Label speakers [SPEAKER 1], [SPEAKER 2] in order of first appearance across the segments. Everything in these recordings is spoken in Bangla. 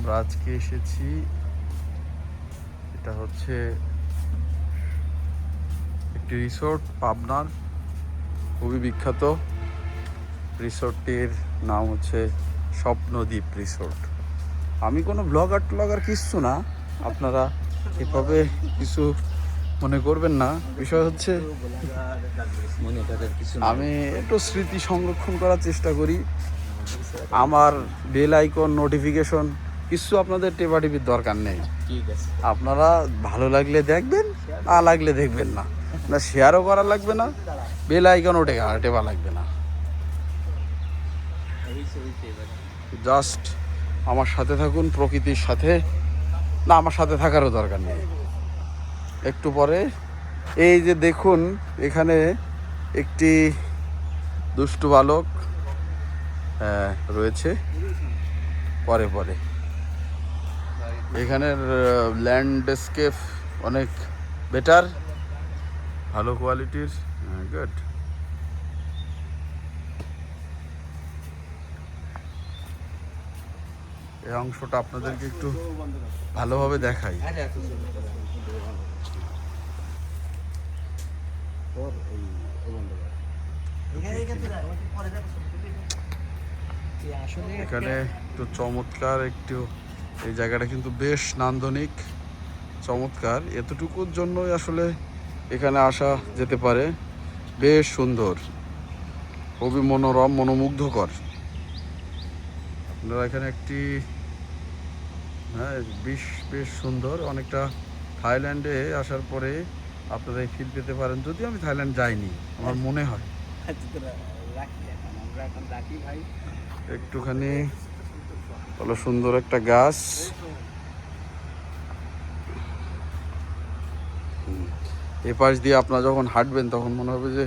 [SPEAKER 1] আমরা আজকে এসেছি, এটা হচ্ছে একটি রিসোর্ট, পাবনার খুবই বিখ্যাত। রিসোর্টটির নাম হচ্ছে স্বপ্নদ্বীপ রিসোর্ট। আমি কোনো ব্লগার কিচ্ছু না, আপনারা এভাবে কিছু মনে করবেন না। বিষয় হচ্ছে আমি একটু স্মৃতি সংরক্ষণ করার চেষ্টা করি। আমার বেল আইকন, নোটিফিকেশন কিছু আপনাদের টেপাটিপির দরকার নেই। আপনারা ভালো লাগলে দেখবেন, না লাগলে দেখবেন না, না শেয়ারও করা লাগবে না, বেল আইকনও টেপা লাগবে না। জাস্ট আমার সাথে থাকুন, প্রকৃতির সাথে। না, আমার সাথে থাকারও দরকার নেই। একটু পরে এই যে দেখুন, এখানে একটি দুষ্টু বালক রয়েছে। পরে পরে এখানের ল্যান্ডস্কেপ অনেক বেটার, ভালো কোয়ালিটির। গুড। এই অংশটা আপনাদেরকে একটু ভালোভাবে দেখাই। এখানে একটু চমৎকার, একটু এই জায়গাটা কিন্তু বেশ নান্দনিক, চমৎকার। এতটুকুর জন্যই আসলে এখানে আসা যেতে পারে। বেশ সুন্দর, খুবই মনোরম, মনোমুগ্ধকর। আপনারা এখানে একটি বেশ সুন্দর, অনেকটা থাইল্যান্ডে আসার পরে আপনারা এই ফিল পেতে পারেন। যদিও আমি থাইল্যান্ড যাইনি, আমার মনে হয়। একটুখানি ভালো সুন্দর একটা গাছ, এ পাশ দিয়ে আপনারা যখন হাঁটবেন তখন মনে হবে যে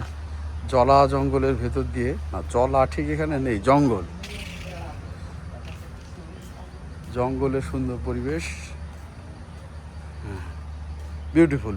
[SPEAKER 1] জলা জঙ্গলের ভেতর দিয়ে, না জলা ঠিক এখানে নেই, জঙ্গলের সুন্দর পরিবেশ। বিউটিফুল।